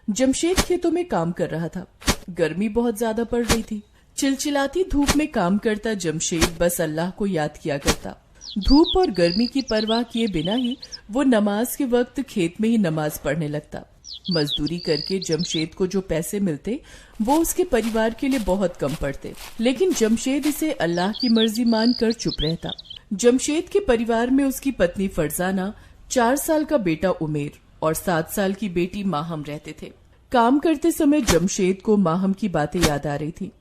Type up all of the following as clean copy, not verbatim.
जमशेद खेतों में काम कर रहा था। गर्मी बहुत ज्यादा पड़ रही थी। चिलचिलाती धूप में काम करता जमशेद बस अल्लाह को याद किया करता। धूप और गर्मी की परवाह किए बिना ही वो नमाज के वक्त खेत में ही नमाज पढ़ने लगता। मजदूरी करके जमशेद को जो पैसे मिलते वो उसके परिवार के लिए बहुत कम पड़ते, लेकिन जमशेद इसे अल्लाह की मर्जी मानकर चुप रहता। जमशेद के परिवार में उसकी पत्नी फरजाना, 4 साल का बेटा उमेर और 7 साल की बेटी माहम रहते थे। काम करते समय जमशेद को माहम की बातें याद आ रही थी।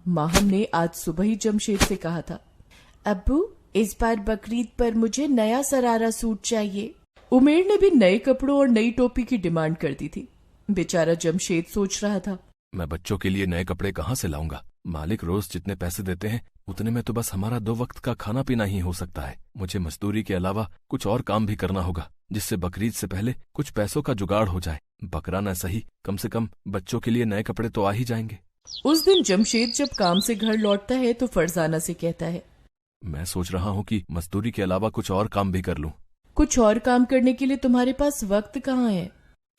माहम ने आज सुबह ही जमशेद से कहा था, अब्बू इस बार बकरीद पर मुझे नया सरारा सूट चाहिए। उमेर ने भी नए कपड़ों और नई टोपी की डिमांड कर दी थी। बेचारा जमशेद सोच रहा था, मैं बच्चों के लिए नए कपड़े कहाँ से लाऊंगा? मालिक रोज जितने पैसे देते हैं उतने में तो बस हमारा 2 वक्त का खाना पीना ही हो सकता है। मुझे मजदूरी के अलावा कुछ और काम भी करना होगा जिससे बकरीद से पहले कुछ पैसों का जुगाड़ हो जाए। बकरा न सही, कम से कम बच्चों के लिए नए कपड़े तो आ ही जाएंगे। उस दिन जमशेद जब काम से घर लौटता है तो फरजाना से कहता है, मैं सोच रहा हूँ कि मजदूरी के अलावा कुछ और काम भी कर लूँ। कुछ और काम करने के लिए तुम्हारे पास वक्त कहाँ है?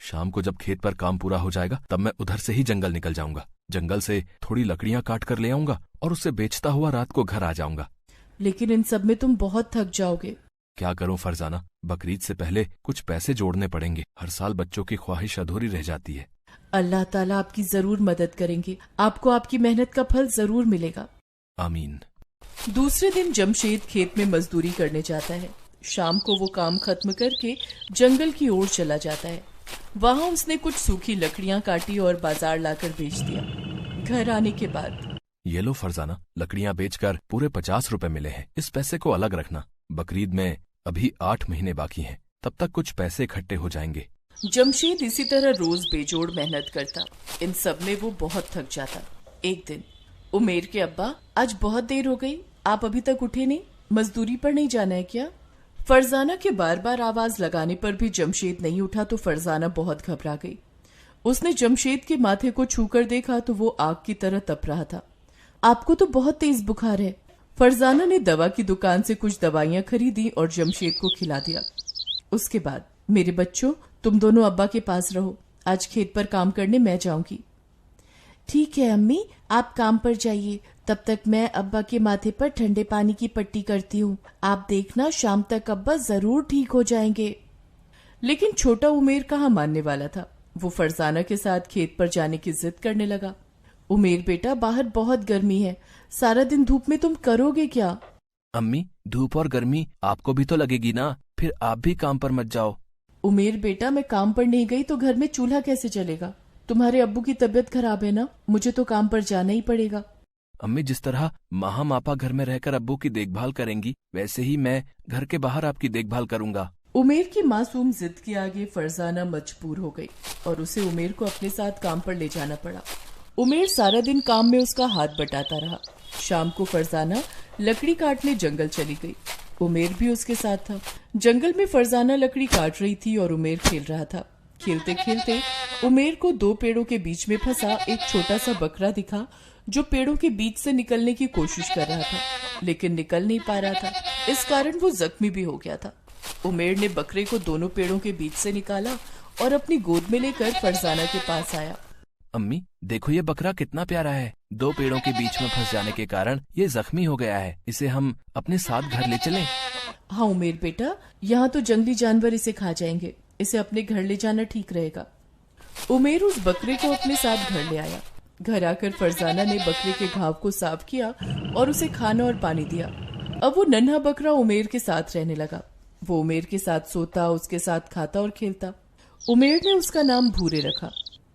शाम को जब खेत पर काम पूरा हो जाएगा तब मैं उधर से ही जंगल निकल जाऊंगा। जंगल से थोड़ी लकड़ियां काट कर ले आऊंगा और उसे बेचता हुआ रात को घर आ जाऊंगा। लेकिन इन सब में तुम बहुत थक जाओगे। क्या करूं फरजाना, बकरीद से पहले कुछ पैसे जोड़ने पड़ेंगे। हर साल बच्चों की ख्वाहिश अधूरी रह जाती है। अल्लाह ताला आपकी जरूर मदद करेंगे। आपको आपकी मेहनत का फल जरूर मिलेगा। आमीन। दूसरे दिन जमशेद खेत में मजदूरी करने जाता है। शाम को वो काम खत्म करके जंगल की ओर चला जाता है। वहाँ उसने कुछ सूखी लकड़ियां काटी और बाजार लाकर बेच दिया। घर आने के बाद, ये लो फरजाना, लकड़ियां बेचकर पूरे 50 रुपए मिले हैं। इस पैसे को अलग रखना। बकरीद में अभी 8 महीने बाकी हैं, तब तक कुछ पैसे इकट्ठे हो जाएंगे। जमशेद इसी तरह रोज बेजोड़ मेहनत करता। इन सब में वो बहुत थक जाता। एक दिन, उमेर के अब्बा, आज बहुत देर हो गई, आप अभी तक उठे नहीं? मजदूरी पर नहीं जाना है क्या? फरजाना के बार बार आवाज लगाने पर भी जमशेद नहीं उठा तो फरजाना बहुत घबरा गई। उसने जमशेद के माथे को छूकर देखा तो वो आग की तरह तप रहा था। आपको तो बहुत तेज बुखार है। फरजाना ने दवा की दुकान से कुछ दवाइयां खरीदी और जमशेद को खिला दिया। उसके बाद, मेरे बच्चों, तुम दोनों अब्बा के पास रहो, आज खेत पर काम करने मैं जाऊंगी। ठीक है अम्मी, आप काम पर जाइए, तब तक मैं अब्बा के माथे पर ठंडे पानी की पट्टी करती हूँ। आप देखना शाम तक अब्बा जरूर ठीक हो जाएंगे। लेकिन छोटा उमेर कहाँ मानने वाला था। वो फरजाना के साथ खेत पर जाने की जिद करने लगा। उमेर बेटा, बाहर बहुत गर्मी है, सारा दिन धूप में तुम करोगे क्या? अम्मी, धूप और गर्मी आपको भी तो लगेगी ना, फिर आप भी काम पर मत जाओ। उमेर बेटा, मैं काम पर नहीं गई तो घर में चूल्हा कैसे चलेगा? तुम्हारे अब्बू की तबीयत खराब है ना, मुझे तो काम पर जाना ही पड़ेगा। अम्मी, जिस तरह माहम आपा घर में रहकर अब्बू की देखभाल करेंगी, वैसे ही मैं घर के बाहर आपकी देखभाल करूंगा। उमेर की मासूम जिद के आगे फरजाना मजबूर हो गई और उसे उमेर को अपने साथ काम पर ले जाना पड़ा। उमेर सारा दिन काम में उसका हाथ बटाता रहा। शाम को फरजाना लकड़ी काटने जंगल चली गई। उमेर भी उसके साथ था। जंगल में फरजाना लकड़ी काट रही थी और उमेर खेल रहा था। खेलते खेलते उमेर को 2 पेड़ों के बीच में फंसा एक छोटा सा बकरा दिखा जो पेड़ों के बीच से निकलने की कोशिश कर रहा था, लेकिन निकल नहीं पा रहा था। इस कारण वो जख्मी भी हो गया था। उमेर ने बकरे को दोनों पेड़ों के बीच से निकाला और अपनी गोद में लेकर फरजाना के पास आया। अम्मी, देखो ये बकरा कितना प्यारा है। 2 पेड़ों के बीच में फंस जाने के कारण ये जख्मी हो गया है। इसे हम अपने साथ घर ले चलें? हाँ उमेर बेटा, यहाँ तो जंगली जानवर इसे खा जाएंगे। इसे अपने घर ले जाना ठीक रहेगा। उमेर उस बकरे को अपने साथ घर ले आया। घर आकर फरजाना ने बकरे के घाव को साफ किया और उसे खाना और पानी दिया। अब वो नन्हा बकरा उमेर के साथ रहने लगा। वो उमेर के साथ सोता, उसके साथ खाता और खेलता। उमेर ने उसका नाम भूरे रखा।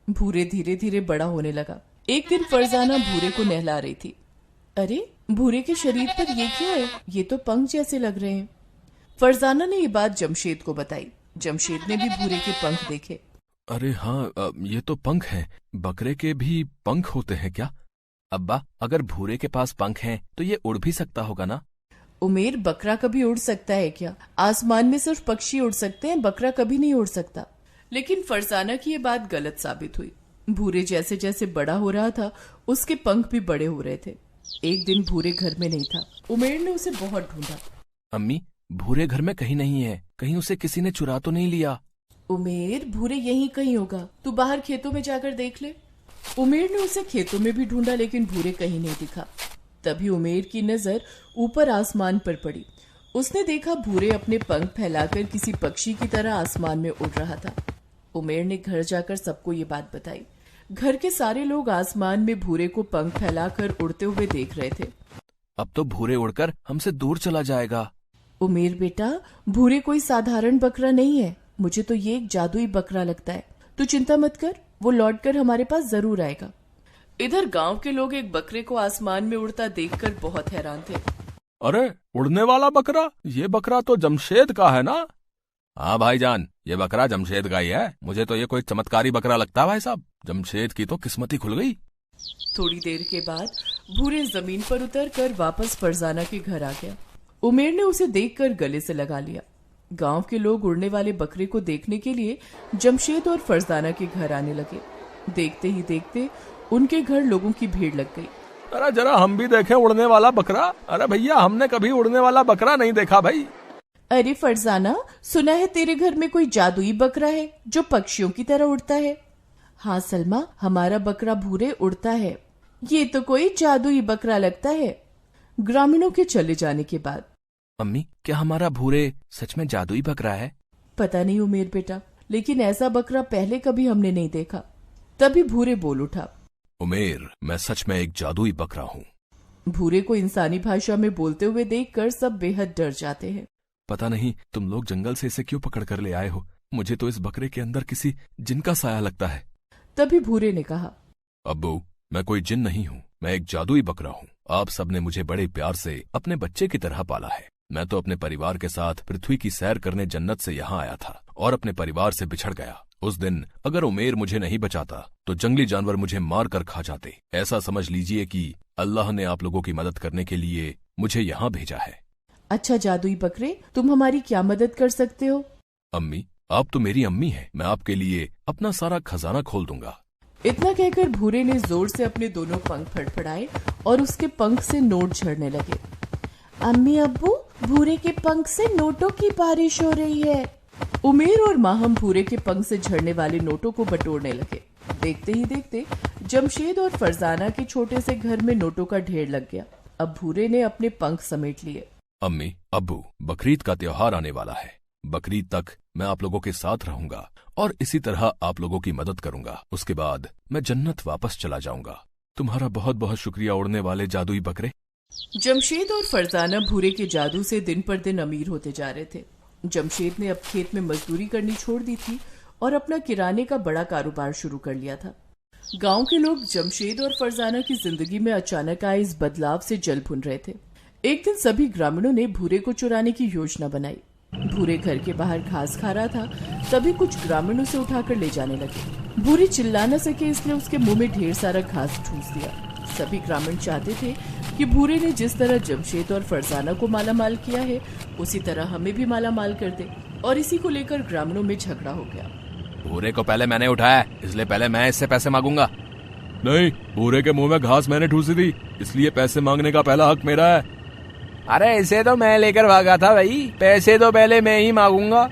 भूरे धीरे धीरे बड़ा होने लगा। एक दिन फरजाना भूरे को नहला रही थी। अरे, भूरे के शरीर पर ये क्या है? ये तो पंख जैसे लग रहे हैं। फरजाना ने ये बात जमशेद को बताई। जमशेद ने भी भूरे के पंख देखे। अरे हाँ, ये तो पंख हैं। बकरे के भी पंख होते हैं क्या? अब्बा, अगर भूरे के पास पंख हैं तो ये उड़ भी सकता होगा ना? उमेर, बकरा कभी उड़ सकता है क्या? आसमान में सिर्फ पक्षी उड़ सकते हैं, बकरा कभी नहीं उड़ सकता। लेकिन फरजाना की ये बात गलत साबित हुई। भूरे जैसे जैसे बड़ा हो रहा था, उसके पंख भी बड़े हो रहे थे। एक दिन भूरे घर में नहीं था। उमेर ने उसे बहुत ढूंढा। अम्मी, भूरे घर में कहीं नहीं है। कहीं उसे किसी ने चुरा तो नहीं लिया? उमेर, भूरे यहीं कहीं होगा, तू बाहर खेतों में जाकर देख ले। उमेर ने उसे खेतों में भी ढूंढा लेकिन भूरे कहीं नहीं दिखा। तभी उमेर की नजर ऊपर आसमान पर पड़ी। उसने देखा भूरे अपने पंख फैलाकर किसी पक्षी की तरह आसमान में उड़ रहा था। उमेर ने घर जाकर सबको ये बात बताई। घर के सारे लोग आसमान में भूरे को पंख फैलाकर उड़ते हुए देख रहे थे। अब तो भूरे उड़कर हमसे दूर चला जाएगा। उमेर बेटा, भूरे कोई साधारण बकरा नहीं है, मुझे तो ये एक जादुई बकरा लगता है। तू चिंता मत कर, वो लौटकर हमारे पास जरूर आएगा। इधर गांव के लोग एक बकरे को आसमान में उड़ता देखकर बहुत हैरान थे। अरे, उड़ने वाला बकरा? ये बकरा तो जमशेद का है ना? हाँ भाईजान, ये बकरा जमशेद का ही है। मुझे तो ये कोई चमत्कारी बकरा लगता है भाई साहब। जमशेद की तो किस्मत ही खुल गई। थोड़ी देर के बाद भूरे जमीन पर उतरकर वापस फरजाना के घर आ गया। उमेर ने उसे देखकर गले से लगा लिया। गांव के लोग उड़ने वाले बकरे को देखने के लिए जमशेद और फरजाना के घर आने लगे। देखते ही देखते उनके घर लोगों की भीड़ लग गई। अरे जरा हम भी देखें उड़ने वाला बकरा। अरे भैया, हमने कभी उड़ने वाला बकरा नहीं देखा भाई। अरे फरजाना, सुना है तेरे घर में कोई जादुई बकरा है जो पक्षियों की तरह उड़ता है। हाँ सलमा, हमारा बकरा भूरे उड़ता है। ये तो कोई जादुई बकरा लगता है। ग्रामीणों के चले जाने के बाद अम्मी, क्या हमारा भूरे सच में जादुई बकरा है? पता नहीं उमेर बेटा, लेकिन ऐसा बकरा पहले कभी हमने नहीं देखा। तभी भूरे बोल उठा। उमेर, मैं सच में एक जादुई बकरा हूँ। भूरे को इंसानी भाषा में बोलते हुए देखकर सब बेहद डर जाते हैं। पता नहीं तुम लोग जंगल से इसे क्यों पकड़ कर ले आए हो। मुझे तो इस बकरे के अंदर किसी जिन का साया लगता है। तभी भूरे ने कहा, अब्बू, मैं कोई जिन नहीं हूँ, मैं एक जादुई बकरा हूँ। आप सबने मुझे बड़े प्यार से अपने बच्चे की तरह पाला है। मैं तो अपने परिवार के साथ पृथ्वी की सैर करने जन्नत से यहाँ आया था और अपने परिवार से बिछड़ गया। उस दिन अगर उमेर मुझे नहीं बचाता तो जंगली जानवर मुझे मार कर खा जाते। ऐसा समझ लीजिए कि अल्लाह ने आप लोगों की मदद करने के लिए मुझे यहाँ भेजा है। अच्छा जादुई बकरे, तुम हमारी क्या मदद कर सकते हो? अम्मी, आप तो मेरी अम्मी हैं। मैं आपके लिए अपना सारा खजाना खोल दूंगा। इतना कहकर भूरे ने जोर से अपने दोनों पंख फड़फड़ाए और उसके पंख से नोट झड़ने लगे। अम्मी अब्बू, भूरे के पंख से नोटों की बारिश हो रही है। उमेर और माहम भूरे के पंख से झड़ने वाले नोटों को बटोरने लगे। देखते ही देखते जमशेद और फरजाना के छोटे से घर में नोटों का ढेर लग गया। अब भूरे ने अपने पंख समेट लिए। अम्मी, अब्बू, बकरीद का त्योहार आने वाला है। बकरीद तक मैं आप लोगों के साथ रहूंगा और इसी तरह आप लोगों की मदद करूंगा। उसके बाद मैं जन्नत वापस चला जाऊंगा। तुम्हारा बहुत बहुत शुक्रिया उड़ने वाले जादुई बकरे। जमशेद और फरजाना भूरे के जादू से दिन पर दिन अमीर होते जा रहे थे। जमशेद ने अब खेत में मजदूरी करनी छोड़ दी थी और अपना किराने का बड़ा कारोबार शुरू कर लिया था। गांव के लोग जमशेद और फरजाना की जिंदगी में अचानक आए इस बदलाव से जल भुन रहे थे। एक दिन सभी ग्रामीणों ने भूरे को चुराने की योजना बनाई। भूरे घर के बाहर घास खा रहा था, तभी कुछ ग्रामीणों से उठाकर ले जाने लगे। भूरे चिल्ला न सके इसलिए उसके मुंह में ढेर सारा घास ठूस दिया। सभी ग्रामीण चाहते थे कि भूरे ने जिस तरह जमशेद और फरजाना को मालामाल किया है उसी तरह हमें भी मालामाल कर दे, और इसी को लेकर ग्रामीणों में झगड़ा हो गया। भूरे को पहले मैंने उठाया, इसलिए पहले मैं इससे पैसे मांगूंगा। नहीं, भूरे के मुंह में घास मैंने ठूसी थी, इसलिए पैसे मांगने का पहला हक मेरा है। अरे इसे तो मैं लेकर भागा था भाई, पैसे तो पहले मैं ही मांगूंगा।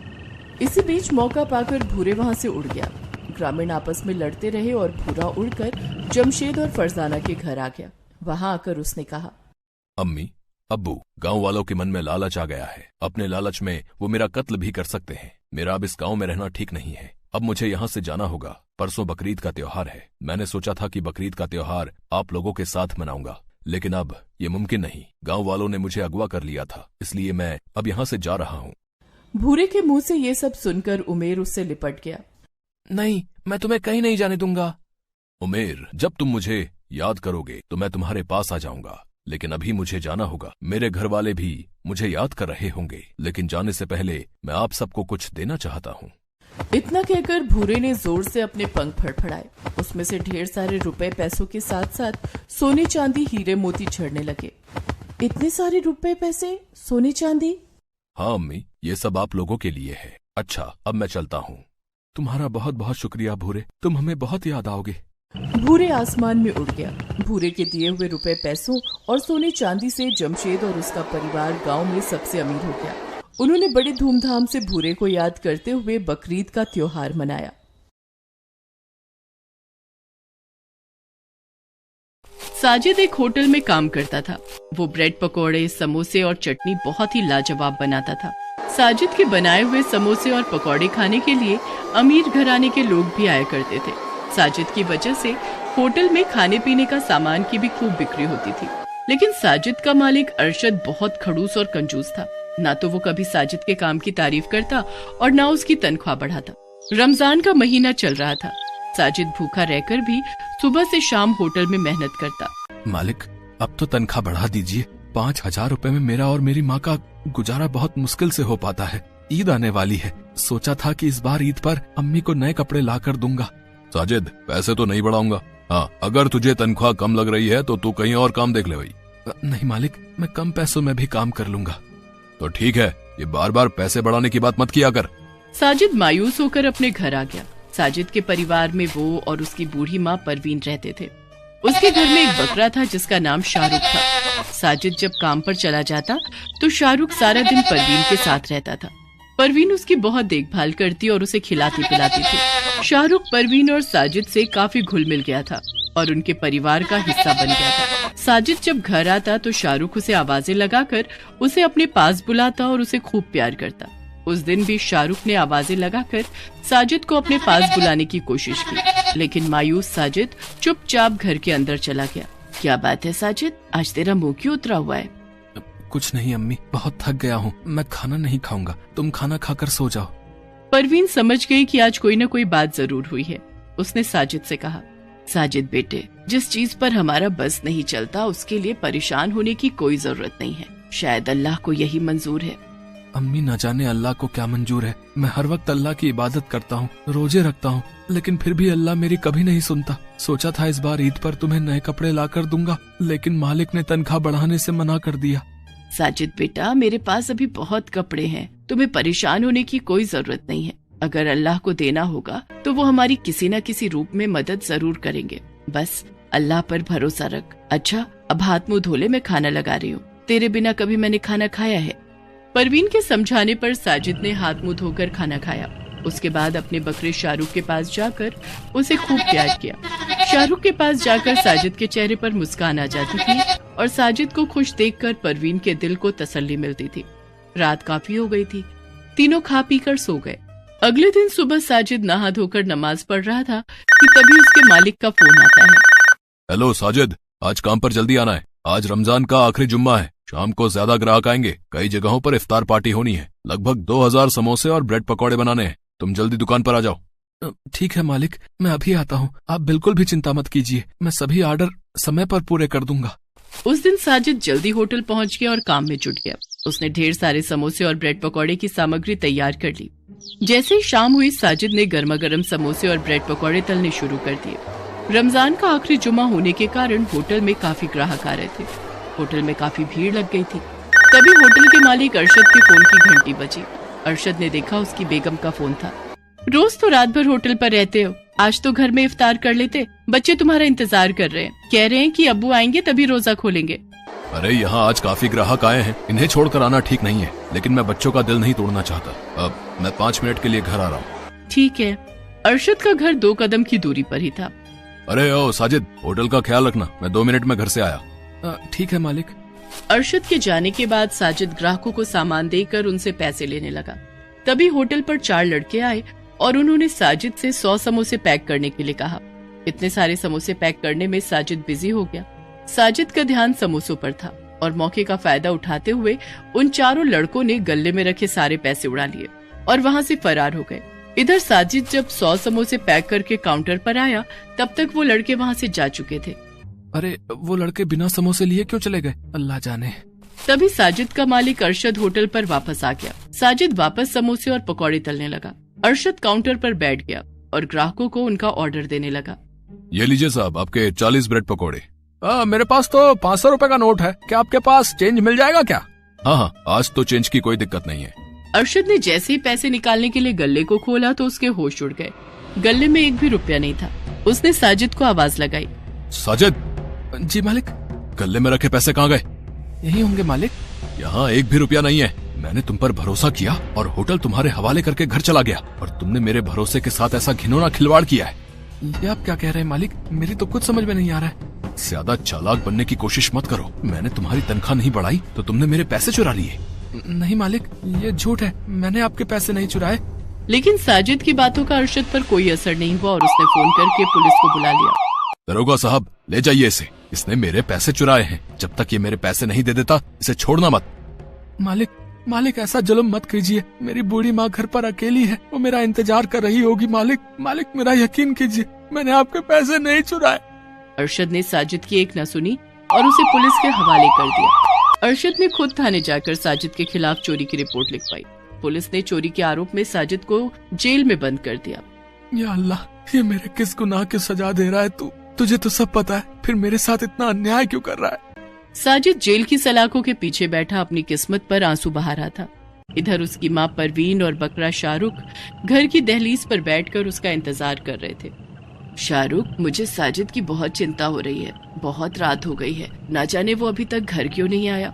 इसी बीच मौका पाकर भूरे वहां से उड़ गया। ग्रामीण आपस में लड़ते रहे और भूरा उड़कर जमशेद और फरजाना के घर आ गया। वहां आकर उसने कहा, अम्मी, अब्बू, गांव वालों के मन में लालच आ गया है। अपने लालच में वो मेरा कत्ल भी कर सकते हैं। मेरा अब इस गांव में रहना ठीक नहीं है। अब मुझे यहाँ से जाना होगा। परसों बकरीद का त्योहार है। मैंने सोचा था कि बकरीद का त्योहार आप लोगों के साथ मनाऊंगा, लेकिन अब ये मुमकिन नहीं। गांव वालों ने मुझे अगवा कर लिया था, इसलिए मैं अब यहाँ से जा रहा हूँ। भूरे के मुंह से ये सब सुनकर उमेर उससे लिपट गया। नहीं, मैं तुम्हें कहीं नहीं जाने दूंगा। उमेर, जब तुम मुझे याद करोगे तो मैं तुम्हारे पास आ जाऊंगा, लेकिन अभी मुझे जाना होगा। मेरे घर वाले भी मुझे याद कर रहे होंगे, लेकिन जाने से पहले मैं आप सबको कुछ देना चाहता हूँ। इतना कहकर भूरे ने जोर से अपने पंख फड़फड़ाए। उसमें से ढेर सारे रुपए पैसों के साथ साथ सोने चांदी हीरे मोती झड़ने लगे। इतने सारे रुपए पैसे, सोने चांदी? हाँ अम्मी, ये सब आप लोगों के लिए है। अच्छा, अब मैं चलता हूँ। तुम्हारा बहुत बहुत शुक्रिया भूरे, तुम हमें बहुत याद आओगे। भूरे आसमान में उड़ गया। भूरे के दिए हुए रुपए पैसों और सोने चांदी से जमशेद और उसका परिवार गांव में सबसे अमीर हो गया उन्होंने बड़े धूमधाम से भूरे को याद करते हुए बकरीद का त्योहार मनाया। साजिद एक होटल में काम करता था। वो ब्रेड पकोड़े, समोसे और चटनी बहुत ही लाजवाब बनाता था। साजिद के बनाए हुए समोसे और पकोड़े खाने के लिए अमीर घराने के लोग भी आया करते थे। साजिद की वजह से होटल में खाने पीने का सामान की भी खूब बिक्री होती थी। लेकिन साजिद का मालिक अरशद बहुत खड़ूस और कंजूस था। ना तो वो कभी साजिद के काम की तारीफ करता और ना उसकी तनख्वाह बढ़ाता। रमजान का महीना चल रहा था। साजिद भूखा रहकर भी सुबह से शाम होटल में मेहनत करता। मालिक, अब तो तनख्वाह बढ़ा दीजिए। 5,000 रुपए में मेरा और मेरी माँ का गुजारा बहुत मुश्किल से हो पाता है। ईद आने वाली है, सोचा था कि इस बार ईद पर अम्मी को नए कपड़े लाकर दूंगा। साजिद, पैसे तो नहीं बढ़ाऊंगा। हाँ, अगर तुझे तनख्वाह कम लग रही है तो तू कहीं और काम देख ले भाई। नहीं मालिक, मैं कम पैसों में भी काम कर लूंगा। तो ठीक है, ये बार बार पैसे बढ़ाने की बात मत किया कर। साजिद मायूस होकर अपने घर आ गया। साजिद के परिवार में वो और उसकी बूढ़ी माँ परवीन रहते थे। उसके घर में एक बकरा था जिसका नाम शाहरुख था। साजिद जब काम पर चला जाता तो शाहरुख सारा दिन परवीन के साथ रहता था। परवीन उसकी बहुत देखभाल करती और उसे खिलाती पिलाती थी। शाहरुख परवीन और साजिद से काफी घुल मिल गया था और उनके परिवार का हिस्सा बन गया था। साजिद जब घर आता तो शाहरुख उसे आवाजें लगाकर उसे अपने पास बुलाता और उसे खूब प्यार करता। उस दिन भी शाहरुख ने आवाजें लगाकर साजिद को अपने पास बुलाने की कोशिश की, लेकिन मायूस साजिद चुपचाप घर के अंदर चला गया। क्या बात है साजिद, आज तेरा मुंह क्यों उतरा हुआ है? कुछ नहीं अम्मी, बहुत थक गया हूँ। मैं खाना नहीं खाऊंगा, तुम खाना खाकर सो जाओ। परवीन समझ गई कि आज कोई न कोई बात जरूर हुई है। उसने साजिद से कहा, साजिद बेटे, जिस चीज पर हमारा बस नहीं चलता उसके लिए परेशान होने की कोई जरूरत नहीं है। शायद अल्लाह को यही मंजूर है। अम्मी, न जाने अल्लाह को क्या मंजूर है। मैं हर वक्त अल्लाह की इबादत करता हूँ, रोजे रखता हूँ, लेकिन फिर भी अल्लाह मेरी कभी नहीं सुनता। सोचा था इस बार ईद पर तुम्हें नए कपड़े लाकर दूंगा, लेकिन मालिक ने तनख्वाह बढ़ाने से मना कर दिया। साजिद बेटा, मेरे पास अभी बहुत कपड़े हैं, तुम्हें परेशान होने की कोई जरूरत नहीं है। अगर अल्लाह को देना होगा तो वो हमारी किसी न किसी रूप में मदद जरूर करेंगे। बस अल्लाह पर भरोसा रख। अच्छा, अब हाथ मुंह धोले, मैं खाना लगा रही हूँ। तेरे बिना कभी मैंने खाना खाया है? परवीन के समझाने पर साजिद ने हाथ मुंह धोकर खाना खाया। उसके बाद अपने बकरे शाहरुख के पास जाकर उसे खूब प्यार किया। शाहरुख के पास जाकर साजिद के चेहरे पर मुस्कान आ जाती थी और साजिद को खुश देखकर परवीन के दिल को तसल्ली मिलती थी। रात काफी हो गई थी, तीनों खा पी कर सो गए। अगले दिन सुबह साजिद नहा धोकर नमाज पढ़ रहा था कि तभी उसके मालिक का फोन आता है। हेलो साजिद, आज काम पर जल्दी आना है। आज रमजान का आखिरी जुम्मा है, शाम को ज्यादा ग्राहक आएंगे। कई जगहों पर इफ्तार पार्टी होनी है। लगभग 2000 समोसे और ब्रेड पकौड़े बनाने हैं। तुम जल्दी दुकान पर आ जाओ। ठीक है मालिक, मैं अभी आता हूँ। आप बिल्कुल भी चिंता मत कीजिए, मैं सभी ऑर्डर समय पर पूरे कर दूंगा। उस दिन साजिद जल्दी होटल पहुँच गया और काम में जुट गया। उसने ढेर सारे समोसे और ब्रेड पकौड़े की सामग्री तैयार कर ली। जैसे ही शाम हुई, साजिद ने गर्मा गर्म समोसे और ब्रेड पकौड़े तलने शुरू कर दिए। रमजान का आखिरी जुमा होने के कारण होटल में काफी ग्राहक आ रहे थे। होटल में काफी भीड़ लग गई थी। तभी होटल के मालिक अरशद के फोन की घंटी बजी। अरशद ने देखा उसकी बेगम का फोन था। रोज तो रात भर होटल पर रहते हो, आज तो घर में इफ्तार कर लेते। बच्चे तुम्हारा इंतजार कर रहे हैं, कह रहे हैं कि अब्बू आएंगे तभी रोजा खोलेंगे। अरे यहाँ आज काफी ग्राहक आए हैं, इन्हें छोड़कर आना ठीक नहीं है, लेकिन मैं बच्चों का दिल नहीं तोड़ना चाहता। अब मैं 5 मिनट के लिए घर आ रहा हूँ। ठीक है। अरशद का घर 2 कदम की दूरी पर ही था। अरे ओ साजिद, होटल का ख्याल रखना, मैं 2 मिनट में घर से आया। ठीक है मालिक। अरशद के जाने के बाद साजिद ग्राहकों को सामान देकर उनसे पैसे लेने लगा। तभी होटल पर 4 लड़के आए और उन्होंने साजिद से 100 समोसे पैक करने के लिए कहा। इतने सारे समोसे पैक करने में साजिद बिजी हो गया। साजिद का ध्यान समोसों पर था और मौके का फायदा उठाते हुए उन 4 लड़कों ने गले में रखे सारे पैसे उड़ा लिए और वहाँ से फरार हो गए। इधर साजिद जब 100 समोसे पैक करके काउंटर पर आया, तब तक वो लड़के वहाँ से जा चुके थे। अरे, वो लड़के बिना समोसे लिए क्यों चले गए, अल्लाह जाने। तभी साजिद का मालिक अरशद होटल पर वापस आ गया। साजिद वापस समोसे और पकौड़े तलने लगा। अरशद काउंटर पर बैठ गया और ग्राहकों को उनका ऑर्डर देने लगा। ये लीजिए साहब, आपके 40 ब्रेड पकौड़े। मेरे पास तो 500 रुपए का नोट है, क्या आपके पास चेंज मिल जाएगा क्या? हाँ, आज तो चेंज की कोई दिक्कत नहीं है। अरशद ने जैसे ही पैसे निकालने के लिए गल्ले को खोला तो उसके होश उड़ गए। गले में 1 भी रुपया नहीं था। उसने साजिद को आवाज लगाई। साजिद। जी मालिक। गले में रखे पैसे कहाँ गए? यही होंगे मालिक। यहाँ 1 भी रुपया नहीं है। मैंने तुम पर भरोसा किया और होटल तुम्हारे हवाले करके घर चला गया, और तुमने मेरे भरोसे के साथ ऐसा घिनौना खिलवाड़ किया है। ये आप क्या कह रहे हैं मालिक? मेरी तो कुछ समझ में नहीं आ रहा है। ज्यादा चालाक बनने की कोशिश मत करो। मैंने तुम्हारी तनख्वाह नहीं बढ़ाई तो तुमने मेरे पैसे चुरा लिए। नहीं मालिक, ये झूठ है, मैंने आपके पैसे नहीं चुराए। लेकिन साजिद की बातों का अरशद पर कोई असर नहीं हुआ और उसने फोन करके पुलिस को बुला लिया। दरोगा साहब, ले जाइए इसे, इसने मेरे पैसे चुराए हैं। जब तक ये मेरे पैसे नहीं दे देता इसे छोड़ना मत। मालिक ऐसा जुल्म मत कीजिए। मेरी बूढ़ी माँ घर पर अकेली है, वो मेरा इंतजार कर रही होगी। मालिक मेरा यकीन कीजिए, मैंने आपके पैसे नहीं चुराए। अरशद ने साजिद की एक न सुनी और उसे पुलिस के हवाले कर दिया। अरशद ने खुद थाने जाकर साजिद के खिलाफ चोरी की रिपोर्ट लिखवाई। पुलिस ने चोरी के आरोप में साजिद को जेल में बंद कर दिया। या अल्लाह, ये मेरे किस गुनाह की सजा दे रहा है तू? तुझे तो सब पता है, फिर मेरे साथ इतना अन्याय क्यों कर रहा है? साजिद जेल की सलाखों के पीछे बैठा अपनी किस्मत पर आंसू बहा रहा था। इधर उसकी माँ परवीन और बकरा शाहरुख घर की दहलीज पर बैठकर उसका इंतजार कर रहे थे। शाहरुख, मुझे साजिद की बहुत चिंता हो रही है। बहुत रात हो गई है, ना जाने वो अभी तक घर क्यों नहीं आया।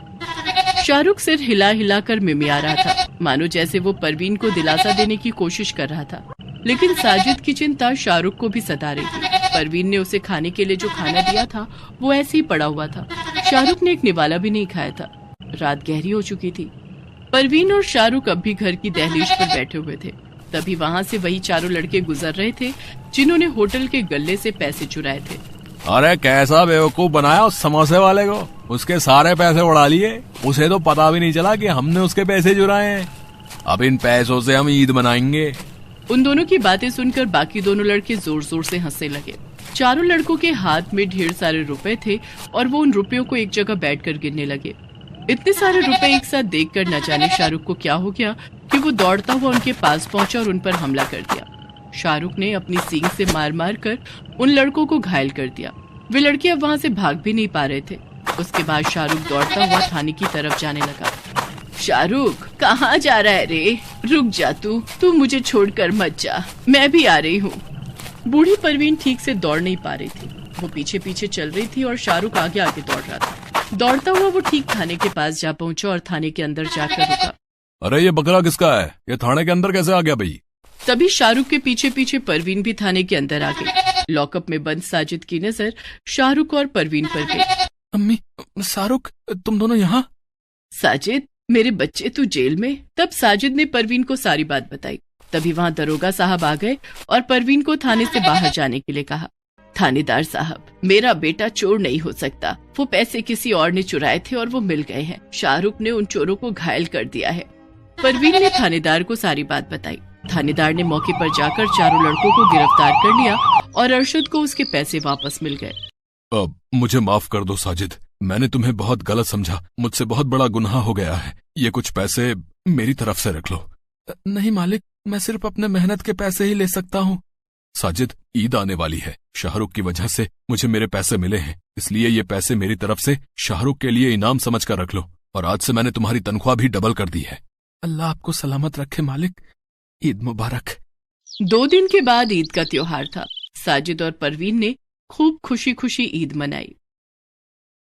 शाहरुख सिर हिला हिला कर मिमिया रहा था, मानो जैसे वो परवीन को दिलासा देने की कोशिश कर रहा था। लेकिन साजिद की चिंता शाहरुख को भी सता रही थी। परवीन ने उसे खाने के लिए जो खाना दिया था वो ऐसे ही पड़ा हुआ था। शाहरुख ने एक निवाला भी नहीं खाया था। रात गहरी हो चुकी थी। परवीन और शाहरुख अब भी घर की दहलीज पर बैठे हुए थे। तभी वहाँ से वही चारों लड़के गुजर रहे थे जिन्होंने होटल के गल्ले से पैसे चुराए थे। अरे कैसा बेवकूफ बनाया उस समोसे वाले को, उसके सारे पैसे उड़ा लिए। उसे तो पता भी नहीं चला कि हमने उसके पैसे चुराए हैं। अब इन पैसों से हम ईद मनाएंगे। उन दोनों की बातें सुनकर बाकी दोनों लड़के जोर जोर से हंसने लगे। चारों लड़कों के हाथ में ढेर सारे रुपए थे और वो उन रुपयों को एक जगह बैठकर गिनने लगे। इतने सारे रुपए एक साथ देखकर न जाने शाहरुख को क्या हो गया कि वो दौड़ता हुआ उनके पास पहुंचा और उन पर हमला कर दिया। शाहरुख ने अपनी सींग से मार मार कर उन लड़कों को घायल कर दिया। वे लड़के अब वहाँ से भाग भी नहीं पा रहे थे। उसके बाद शाहरुख दौड़ता हुआ थाने की तरफ जाने लगा। शाहरुख, कहाँ जा रहा है रे? रुक जा, तू मुझे छोड़कर मत जा, मैं भी आ रही हूँ। बूढ़ी परवीन ठीक से दौड़ नहीं पा रही थी। वो पीछे पीछे चल रही थी और शाहरुख आगे आगे दौड़ रहा था। दौड़ता हुआ वो ठीक थाने के पास जा पहुंचा और थाने के अंदर जाकर रुका। अरे ये बकरा किसका है? ये थाने के अंदर कैसे आ गया भाई? तभी शाहरुख के पीछे पीछे परवीन भी थाने के अंदर आ गई। लॉकअप में बंद साजिद की नजर शाहरुख और परवीन पर गई। अम्मी, शाहरुख, तुम दोनों यहाँ? साजिद, मेरे बच्चे, तू जेल में? तब साजिद ने परवीन को सारी बात बताई। तभी वहाँ दरोगा साहब आ गए और परवीन को थाने से बाहर जाने के लिए कहा। थानेदार साहब, मेरा बेटा चोर नहीं हो सकता। वो पैसे किसी और ने चुराए थे और वो मिल गए हैं। शाहरुख ने उन चोरों को घायल कर दिया है। परवीन ने थानेदार को सारी बात बताई। थानेदार ने मौके पर जाकर चारों लड़कों को गिरफ्तार कर लिया और अरशद को उसके पैसे वापस मिल गए। मुझे माफ कर दो साजिद, मैंने तुम्हें बहुत गलत समझा। मुझसे बहुत बड़ा गुनाह हो गया है। ये कुछ पैसे मेरी तरफ से रख लो। नहीं मालिक, मैं सिर्फ अपने मेहनत के पैसे ही ले सकता हूँ। साजिद, ईद आने वाली है। शाहरुख की वजह से मुझे मेरे पैसे मिले हैं, इसलिए ये पैसे मेरी तरफ से शाहरुख के लिए इनाम समझ कर रख लो। और आज से मैंने तुम्हारी तनख्वाह भी डबल कर दी है। अल्लाह आपको सलामत रखे मालिक। ईद मुबारक। 2 दिन के बाद ईद का त्योहार था। साजिद और परवीन ने खूब खुशी खुशी ईद मनाई।